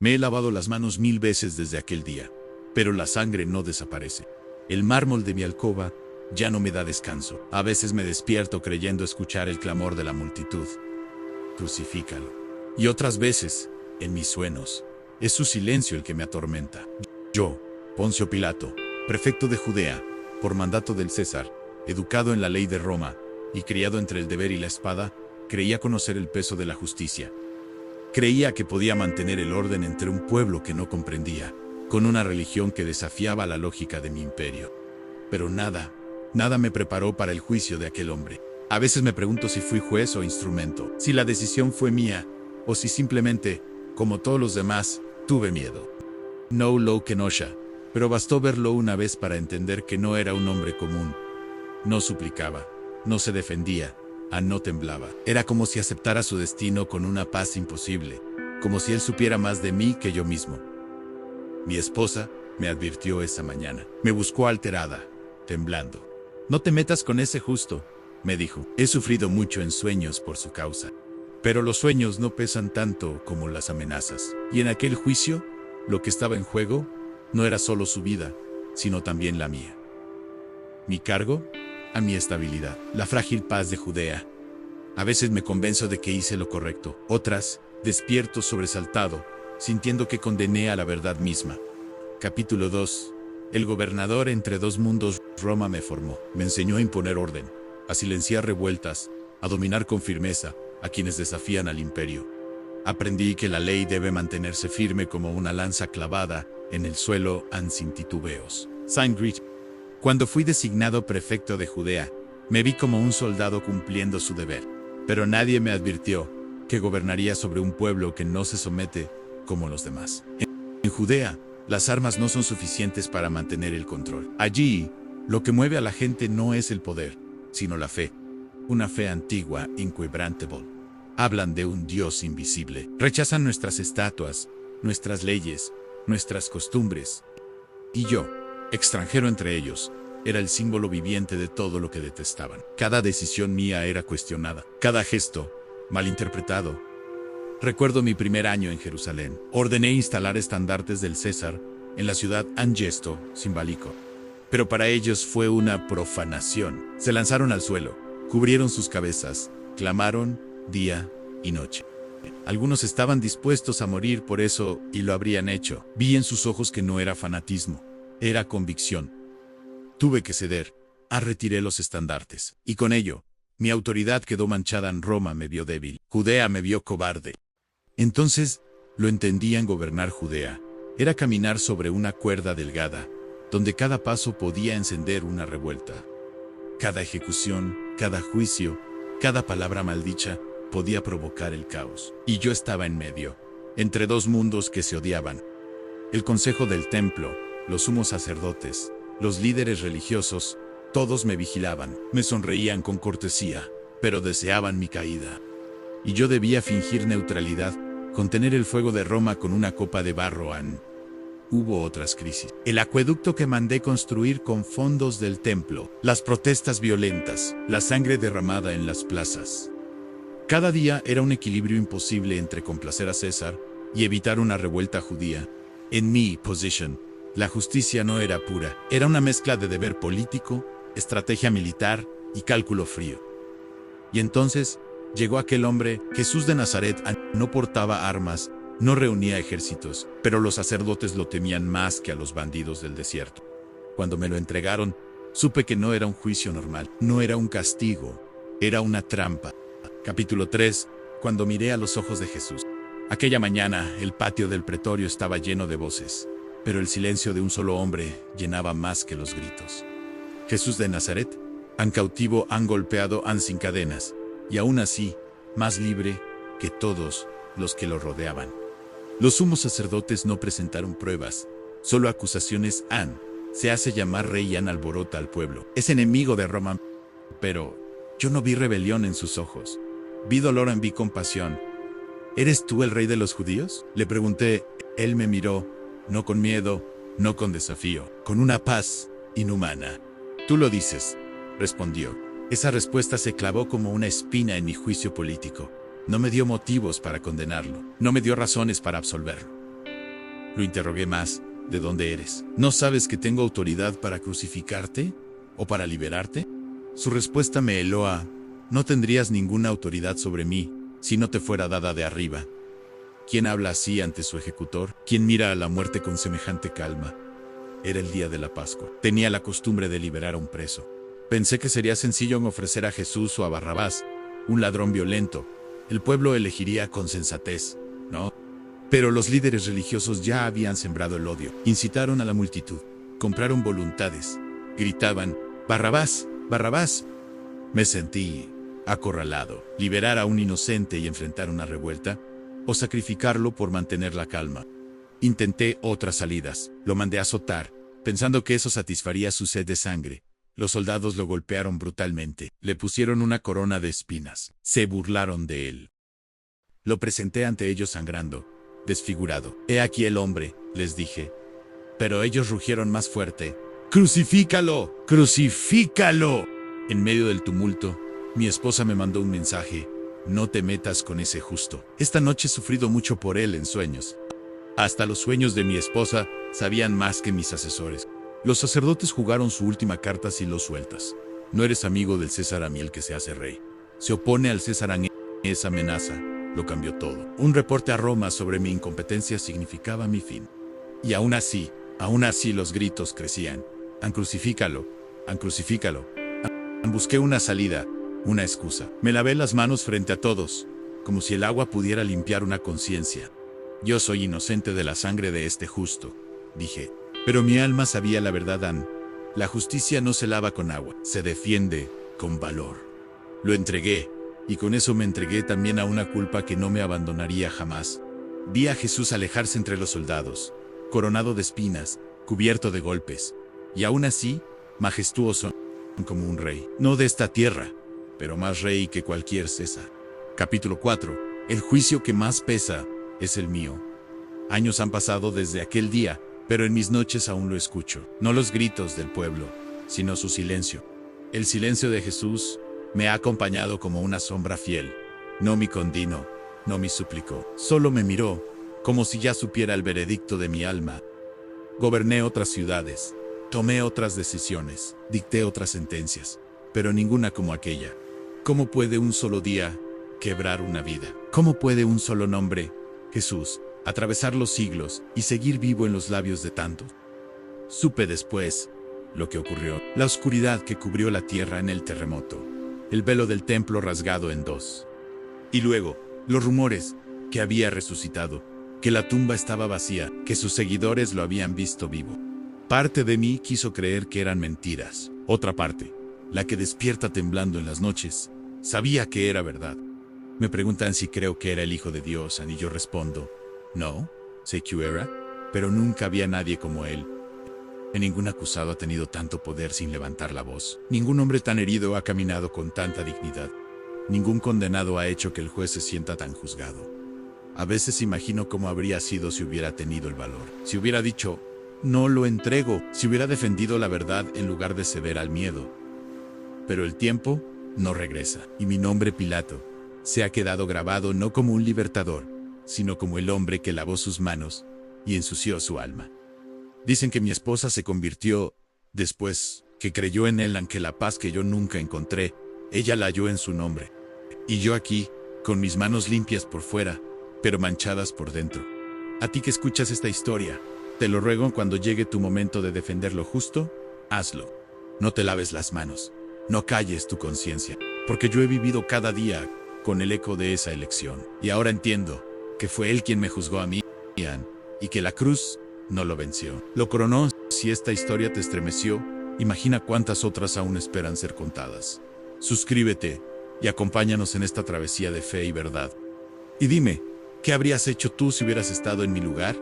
Me he lavado las manos 1000 veces desde aquel día, pero la sangre no desaparece. El mármol de mi alcoba ya no me da descanso. A veces me despierto creyendo escuchar el clamor de la multitud. Crucifícalo. Y otras veces, en mis sueños, es su silencio el que me atormenta. Yo, Poncio Pilato, prefecto de Judea, por mandato del César, educado en la ley de Roma y criado entre el deber y la espada, creía conocer el peso de la justicia. Creía que podía mantener el orden entre un pueblo que no comprendía, con una religión que desafiaba la lógica de mi imperio. Pero nada me preparó para el juicio de aquel hombre. A veces me pregunto si fui juez o instrumento, si la decisión fue mía, o si simplemente, como todos los demás, tuve miedo. No lo Kenosha, pero bastó verlo una vez para entender que no era un hombre común. No suplicaba, no se defendía, no temblaba. Era como si aceptara su destino con una paz imposible, como si él supiera más de mí que yo mismo. Mi esposa me advirtió esa mañana. Me buscó alterada, temblando. No te metas con ese justo, me dijo. He sufrido mucho en sueños por su causa. Pero los sueños no pesan tanto como las amenazas. Y en aquel juicio, lo que estaba en juego no era solo su vida, sino también la mía. Mi cargo, a mi estabilidad, la frágil paz de Judea. A veces me convenzo de que hice lo correcto. Otras, despierto sobresaltado, sintiendo que condené a la verdad misma. Capítulo 2. El gobernador entre dos mundos. Roma me formó. Me enseñó a imponer orden, a silenciar revueltas, a dominar con firmeza a quienes desafían al imperio. Aprendí que la ley debe mantenerse firme como una lanza clavada en el suelo sin titubeos. Saint Grit. Cuando fui designado prefecto de Judea, me vi como un soldado cumpliendo su deber. Pero nadie me advirtió que gobernaría sobre un pueblo que no se somete como los demás. En Judea, las armas no son suficientes para mantener el control. Allí, lo que mueve a la gente no es el poder, sino la fe. Una fe antigua, inquebrantable. Hablan de un Dios invisible. Rechazan nuestras estatuas, nuestras leyes, nuestras costumbres. Y yo, extranjero entre ellos, era el símbolo viviente de todo lo que detestaban. Cada decisión mía era cuestionada. Cada gesto, malinterpretado. Recuerdo mi primer año en Jerusalén. Ordené instalar estandartes del César en la ciudad Angesto, simbólico. Pero para ellos fue una profanación. Se lanzaron al suelo, cubrieron sus cabezas, clamaron día y noche. Algunos estaban dispuestos a morir por eso y lo habrían hecho. Vi en sus ojos que no era fanatismo, era convicción. Tuve que ceder, retiré los estandartes. Y con ello, mi autoridad quedó manchada. En Roma me vio débil, Judea me vio cobarde. Entonces, lo entendí. En gobernar Judea era caminar sobre una cuerda delgada, donde cada paso podía encender una revuelta. Cada ejecución, cada juicio, cada palabra maldicha podía provocar el caos. Y yo estaba en medio, entre dos mundos que se odiaban. El consejo del templo, los sumos sacerdotes, los líderes religiosos, todos me vigilaban, me sonreían con cortesía, pero deseaban mi caída. Y yo debía fingir neutralidad, contener el fuego de Roma con una copa de barro. Hubo otras crisis. El acueducto que mandé construir con fondos del templo, las protestas violentas, la sangre derramada en las plazas. Cada día era un equilibrio imposible entre complacer a César y evitar una revuelta judía. En mi posición, la justicia no era pura, era una mezcla de deber político, estrategia militar y cálculo frío. Y entonces llegó aquel hombre, Jesús de Nazaret. No portaba armas, no reunía ejércitos, pero los sacerdotes lo temían más que a los bandidos del desierto. Cuando me lo entregaron, supe que no era un juicio normal, no era un castigo, era una trampa. Capítulo 3. Cuando miré a los ojos de Jesús. Aquella mañana, el patio del pretorio estaba lleno de voces, pero el silencio de un solo hombre llenaba más que los gritos. Jesús de Nazaret, cautivo, golpeado, sin cadenas, y aún así, más libre que todos los que lo rodeaban. Los sumos sacerdotes no presentaron pruebas, solo acusaciones. Se hace llamar rey y alborota al pueblo. Es enemigo de Roma. Pero yo no vi rebelión en sus ojos. Vi dolor, vi compasión. ¿Eres tú el rey de los judíos?, le pregunté. Él me miró, no con miedo, no con desafío, con una paz inhumana. Tú lo dices, respondió. Esa respuesta se clavó como una espina en mi juicio político. No me dio motivos para condenarlo, no me dio razones para absolverlo. Lo interrogué más. ¿De dónde eres? ¿No sabes que tengo autoridad para crucificarte o para liberarte? Su respuesta me heló a: no tendrías ninguna autoridad sobre mí si no te fuera dada de arriba. ¿Quién habla así ante su ejecutor? ¿Quién mira a la muerte con semejante calma? Era el día de la Pascua. Tenía la costumbre de liberar a un preso. Pensé que sería sencillo en ofrecer a Jesús o a Barrabás, un ladrón violento. El pueblo elegiría con sensatez, ¿no? Pero los líderes religiosos ya habían sembrado el odio. Incitaron a la multitud. Compraron voluntades. Gritaban: ¡Barrabás! ¡Barrabás! Me sentí acorralado. Liberar a un inocente y enfrentar una revuelta, o sacrificarlo por mantener la calma. Intenté otras salidas. Lo mandé a azotar, pensando que eso satisfaría su sed de sangre. Los soldados lo golpearon brutalmente. Le pusieron una corona de espinas. Se burlaron de él. Lo presenté ante ellos sangrando, desfigurado. «He aquí el hombre», les dije. Pero ellos rugieron más fuerte: «¡Crucifícalo! ¡Crucifícalo!». En medio del tumulto, mi esposa me mandó un mensaje: «No te metas con ese justo. Esta noche he sufrido mucho por él en sueños». Hasta los sueños de mi esposa sabían más que mis asesores. Los sacerdotes jugaron su última carta si lo sueltas. No eres amigo del César Amiel que se hace rey. Se opone al César Amiel. Esa amenaza lo cambió todo. Un reporte a Roma sobre mi incompetencia significaba mi fin. Y aún así los gritos crecían: «¡An crucifícalo! ¡An crucifícalo!». Busqué una salida, una excusa. Me lavé las manos frente a todos, como si el agua pudiera limpiar una conciencia. «Yo soy inocente de la sangre de este justo», dije. Pero mi alma sabía la verdad, Ann. La justicia no se lava con agua, se defiende con valor. Lo entregué, y con eso me entregué también a una culpa que no me abandonaría jamás. Vi a Jesús alejarse entre los soldados, coronado de espinas, cubierto de golpes, y aún así, majestuoso como un rey. No de esta tierra, pero más rey que cualquier César. Capítulo 4. El juicio que más pesa es el mío. Años han pasado desde aquel día, pero en mis noches aún lo escucho. No los gritos del pueblo, sino su silencio. El silencio de Jesús me ha acompañado como una sombra fiel. No me condenó, no me suplicó. Solo me miró, como si ya supiera el veredicto de mi alma. Goberné otras ciudades, tomé otras decisiones, dicté otras sentencias, pero ninguna como aquella. ¿Cómo puede un solo día quebrar una vida? ¿Cómo puede un solo nombre, Jesús, atravesar los siglos y seguir vivo en los labios de tantos? Supe después lo que ocurrió. La oscuridad que cubrió la tierra en el terremoto. El velo del templo rasgado en dos. Y luego, los rumores que había resucitado, que la tumba estaba vacía, que sus seguidores lo habían visto vivo. Parte de mí quiso creer que eran mentiras. Otra parte, la que despierta temblando en las noches, sabía que era verdad. Me preguntan si creo que era el Hijo de Dios, y yo respondo: no, sé que era, pero nunca había nadie como él. Ningún acusado ha tenido tanto poder sin levantar la voz. Ningún hombre tan herido ha caminado con tanta dignidad. Ningún condenado ha hecho que el juez se sienta tan juzgado. A veces imagino cómo habría sido si hubiera tenido el valor. Si hubiera dicho: no lo entrego. Si hubiera defendido la verdad en lugar de ceder al miedo. Pero el tiempo no regresa. Y mi nombre, Pilato, se ha quedado grabado no como un libertador, sino como el hombre que lavó sus manos y ensució su alma. Dicen que mi esposa se convirtió después que creyó en él, aunque la paz que yo nunca encontré, ella la halló en su nombre. Y yo aquí, con mis manos limpias por fuera, pero manchadas por dentro. A ti que escuchas esta historia, te lo ruego, cuando llegue tu momento de defender lo justo, hazlo. No te laves las manos, no calles tu conciencia, porque yo he vivido cada día con el eco de esa elección. Y ahora entiendo que fue él quien me juzgó a mí, y que la cruz no lo venció. Lo coronó. Si esta historia te estremeció, imagina cuántas otras aún esperan ser contadas. Suscríbete y acompáñanos en esta travesía de fe y verdad. Y dime, ¿qué habrías hecho tú si hubieras estado en mi lugar?